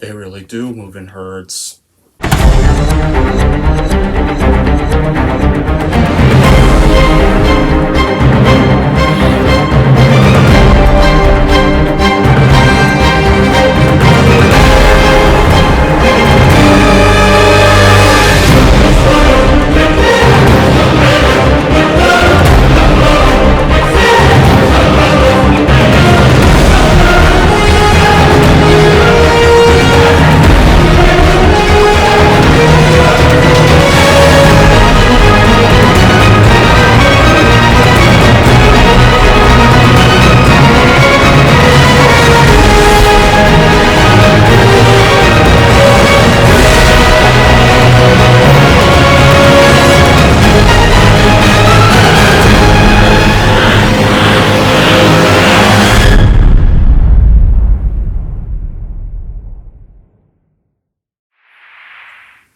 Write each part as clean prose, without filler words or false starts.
They really do move in herds.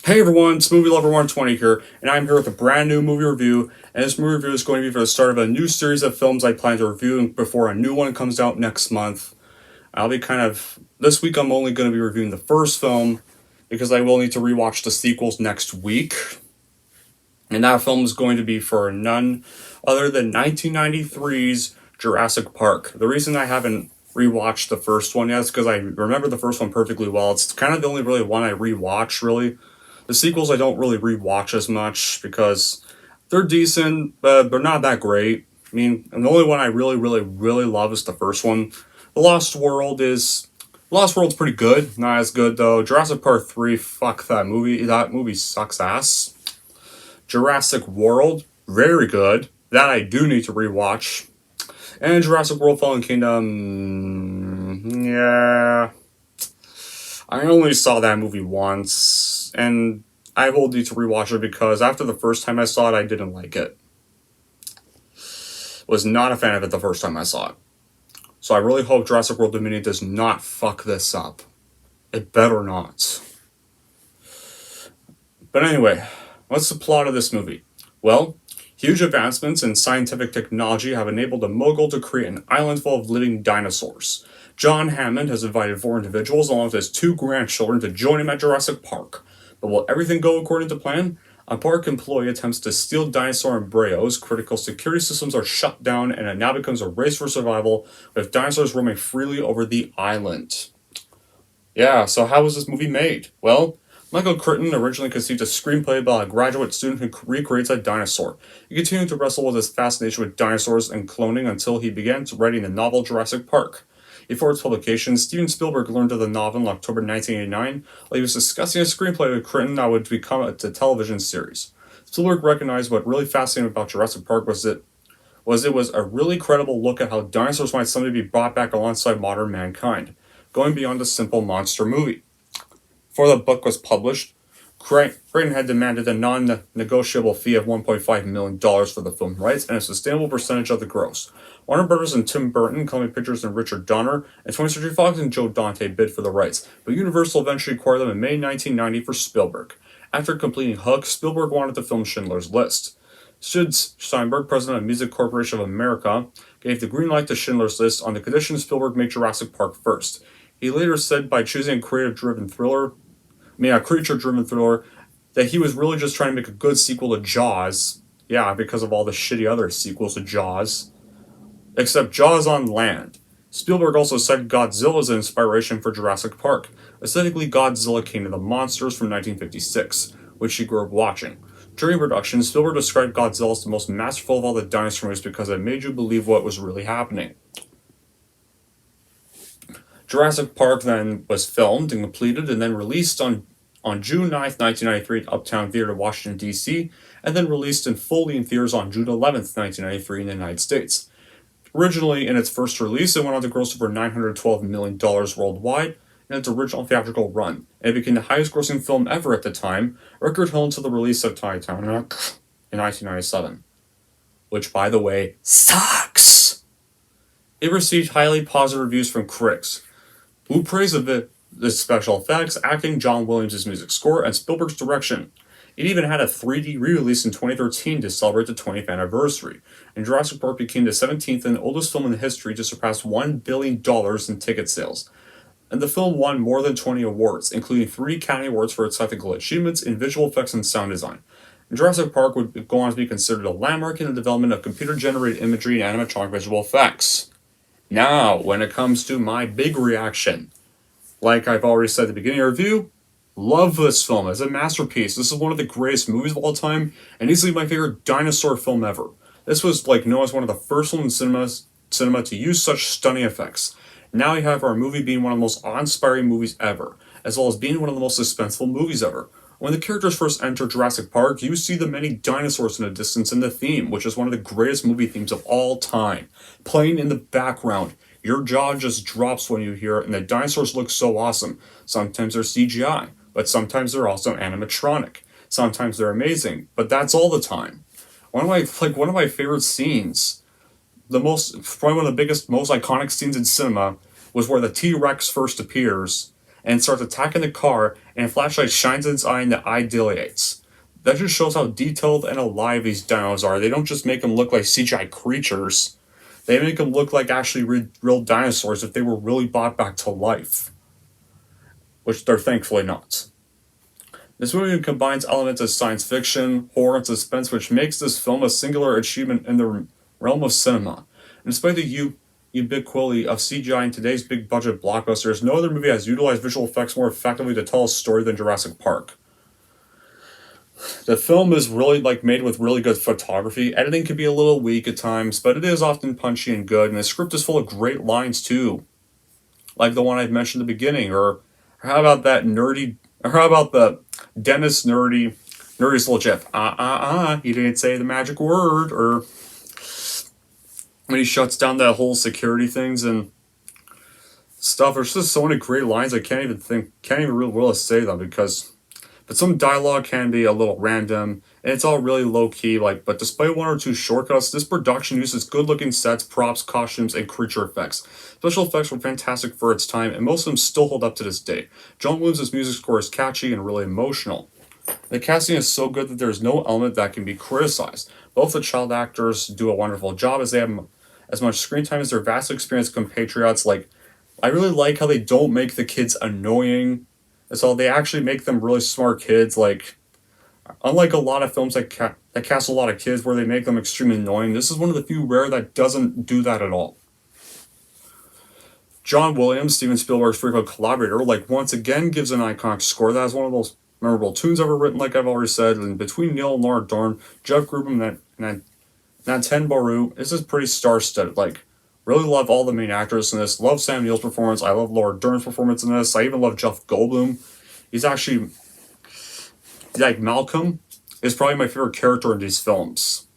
Hey everyone, it's Movie Lover 120 here, and I'm here with a brand new movie review, and this movie review is going to be for the start of a new series of films I plan to review before a new one comes out next month. This week I'm only going to be reviewing the first film, because I will need to rewatch the sequels next week. And that film is going to be for none other than 1993's Jurassic Park. The reason I haven't rewatched the first one yet is because I remember the first one perfectly well. It's kind of the only really one I rewatch, really. The sequels I don't really rewatch as much because they're decent, but they're not that great. I mean, and the only one I really love is the first one. Lost World's pretty good. Not as good though. Jurassic Park 3, fuck that movie. That movie sucks ass. Jurassic World, very good. That I do need to rewatch. And Jurassic World Fallen Kingdom, yeah. I only saw that movie once, and I will need to rewatch it because after the first time I saw it, I didn't like it. Was not a fan of it the first time I saw it. So I really hope Jurassic World Dominion does not fuck this up. It better not. But anyway, what's the plot of this movie? Well, huge advancements in scientific technology have enabled a mogul to create an island full of living dinosaurs. John Hammond has invited 4 individuals along with his 2 grandchildren to join him at Jurassic Park. But will everything go according to plan? A park employee attempts to steal dinosaur embryos, critical security systems are shut down, and it now becomes a race for survival with dinosaurs roaming freely over the island. Yeah, so how was this movie made? Well, Michael Crichton originally conceived a screenplay about a graduate student who recreates a dinosaur. He continued to wrestle with his fascination with dinosaurs and cloning until he began writing the novel Jurassic Park. Before its publication, Steven Spielberg learned of the novel in October 1989 while he was discussing a screenplay with Crichton that would become a television series. Spielberg recognized what really fascinated about Jurassic Park was it was a really credible look at how dinosaurs might someday be brought back alongside modern mankind, going beyond a simple monster movie. Before the book was published, Crichton had demanded a non-negotiable fee of $1.5 million for the film rights and a sustainable percentage of the gross. Warner Brothers and Tim Burton, Columbia Pictures and Richard Donner, and 20th Century Fox and Joe Dante bid for the rights, but Universal eventually acquired them in May 1990 for Spielberg. After completing Hook, Spielberg wanted to film Schindler's List. Sid Steinberg, president of Music Corporation of America, gave the green light to Schindler's List on the condition Spielberg make Jurassic Park first. He later said by choosing a creature-driven thriller, that he was really just trying to make a good sequel to Jaws. Yeah, because of all the shitty other sequels to Jaws. Except Jaws on land. Spielberg also cited Godzilla as an inspiration for Jurassic Park, specifically Godzilla King of the Monsters from 1956, which he grew up watching. During production, Spielberg described Godzilla as the most masterful of all the dinosaur movies because it made you believe what was really happening. Jurassic Park then was filmed and completed and then released on June 9th, 1993 at Uptown Theater, Washington, D.C., and then released in fully in theaters on June 11th, 1993 in the United States. Originally, in its first release, it went on to gross over $912 million worldwide in its original theatrical run, and it became the highest-grossing film ever at the time, record held until the release of Titanic in 1997. Which, by the way, sucks! It received highly positive reviews from critics, who praised the special effects, acting, John Williams' music score, and Spielberg's direction. It even had a 3D re-release in 2013 to celebrate the 20th anniversary, and Jurassic Park became the 17th and oldest film in history to surpass $1 billion in ticket sales. and the film won more than 20 awards, including 3 Academy Awards for its technical achievements in visual effects and sound design. And Jurassic Park would go on to be considered a landmark in the development of computer-generated imagery and animatronic visual effects. Now, when it comes to my big reaction, like I've already said at the beginning of the review, love this film as a masterpiece. This is one of the greatest movies of all time, and easily my favorite dinosaur film ever. This was known as one of the first ones in cinema to use such stunning effects. Now we have our movie being one of the most awe-inspiring movies ever, as well as being one of the most suspenseful movies ever. When the characters first enter Jurassic Park, you see the many dinosaurs in the distance and the theme, which is one of the greatest movie themes of all time, playing in the background. Your jaw just drops when you hear it, and the dinosaurs look so awesome. Sometimes they're CGI, but sometimes they're also animatronic. Sometimes they're amazing, but that's all the time. One of my favorite scenes, probably one of the biggest, most iconic scenes in cinema, was where the T-Rex first appears and starts attacking the car, and a flashlight shines in its eye and the eye dilates. That just shows how detailed and alive these dinos are. They don't just make them look like CGI creatures. They make them look like actually real dinosaurs if they were really brought back to life. Which they're thankfully not. This movie combines elements of science fiction, horror, and suspense, which makes this film a singular achievement in the realm of cinema. And despite the ubiquity of CGI in today's big-budget blockbusters, no other movie has utilized visual effects more effectively to tell a story than Jurassic Park. The film is really made with really good photography. Editing can be a little weak at times, but it is often punchy and good, and the script is full of great lines too. Like the one I mentioned at the beginning, or how about the Dennis nerdy's little gif, he didn't say the magic word, or when he shuts down that whole security things and stuff. There's just so many great lines I can't even really say them but some dialogue can be a little random, and it's all really low-key, but despite one or two shortcuts, this production uses good-looking sets, props, costumes, and creature effects. Special effects were fantastic for its time, and most of them still hold up to this day. John Williams' music score is catchy and really emotional. The casting is so good that there's no element that can be criticized. Both the child actors do a wonderful job as they have as much screen time as their vastly experienced compatriots. I really like how they don't make the kids annoying. So they actually make them really smart kids. Unlike a lot of films that cast a lot of kids where they make them extremely annoying, this is one of the few rare that doesn't do that at all. John Williams, Steven Spielberg's frequent collaborator, once again gives an iconic score that has one of those memorable tunes ever written, like I've already said. And between Neil and Laura Dern, Jeff Grubb, and Nanten Baru, this is pretty star-studded. Really love all the main actors in this. Love Sam Neill's performance. I love Laura Dern's performance in this. I even love Jeff Goldblum. He's actually, Malcolm is probably my favorite character in these films.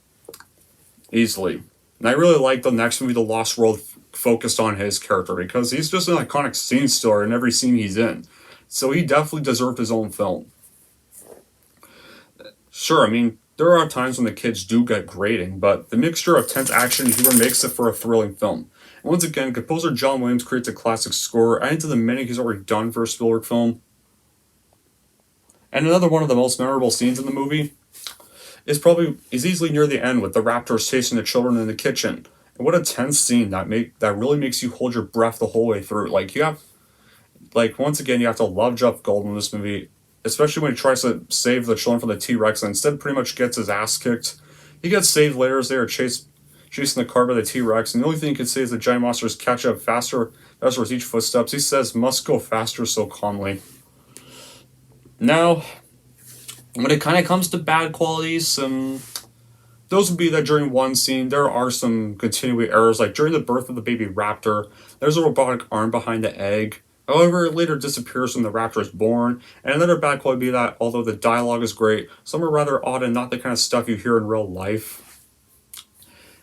Easily. And I really like the next movie, The Lost World, focused on his character, because he's just an iconic scene stealer in every scene he's in. So he definitely deserved his own film. Sure, there are times when the kids do get grating, but the mixture of tense action and humor makes it for a thrilling film. And once again, composer John Williams creates a classic score, adding to the many he's already done for a Spielberg film. And another one of the most memorable scenes in the movie is easily near the end, with the raptors chasing the children in the kitchen. And what a tense scene that really makes you hold your breath the whole way through. Once again, you have to love Jeff Goldblum in this movie, especially when he tries to save the children from the T-Rex and instead pretty much gets his ass kicked. He gets saved later as they are chasing the car by the T-Rex, and the only thing he can say is the giant monsters catch up faster with each footsteps. He says, "Must go faster," so calmly. Now, when it kind of comes to bad qualities, those would be that during one scene, there are some continuing errors, like during the birth of the baby raptor, there's a robotic arm behind the egg. However, it later disappears when the raptor is born, and another bad quality would be that, although the dialogue is great, some are rather odd and not the kind of stuff you hear in real life.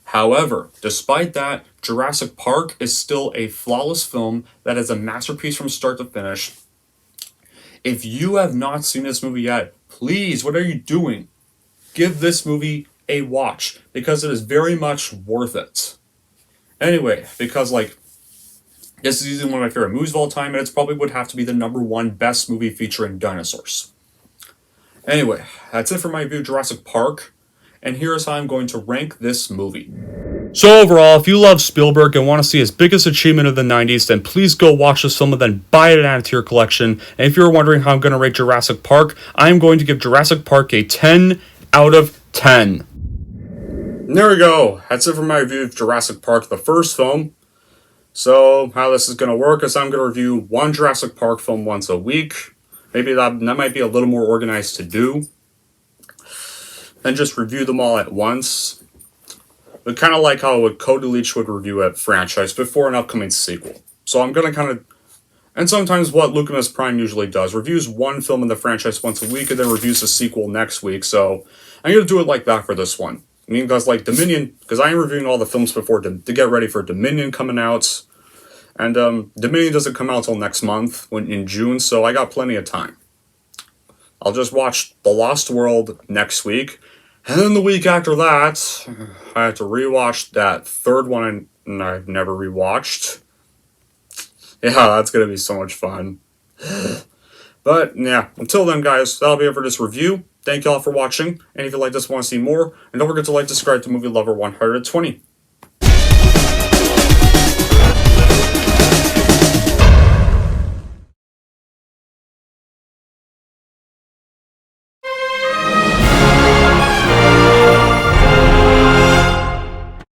However, despite that, Jurassic Park is still a flawless film that is a masterpiece from start to finish. If you have not seen this movie yet, please, what are you doing? Give this movie a watch, because it is very much worth it. Anyway, because this is easily one of my favorite movies of all time, and it's probably would have to be the #1 best movie featuring dinosaurs. Anyway, that's it for my review of Jurassic Park, and here's how I'm going to rank this movie. So overall, if you love Spielberg and want to see his biggest achievement of the 90s, then please go watch this film and then buy it and add it to your collection. And if you're wondering how I'm going to rate Jurassic Park, I'm going to give Jurassic Park a 10 out of 10. And there we go. That's it for my review of Jurassic Park, the first film. So how this is going to work is I'm going to review one Jurassic Park film once a week. Maybe that might be a little more organized to do. And just review them all at once. But kind of like how Cody Leach would review a franchise before an upcoming sequel. So I'm going to and sometimes what Lucas Prime usually does, reviews one film in the franchise once a week and then reviews the sequel next week. So I'm going to do it like that for this one. I mean, because like Dominion, because I am reviewing all the films before to get ready for Dominion coming out. And Dominion doesn't come out until next month, in June, so I got plenty of time. I'll just watch The Lost World next week. And then the week after that, I have to rewatch that third one I've never rewatched. Yeah, that's going to be so much fun. But, yeah, until then, guys, that'll be it for this review. Thank you all for watching, and if you like this and want to see more, and don't forget to like, subscribe to Movie Lover 120.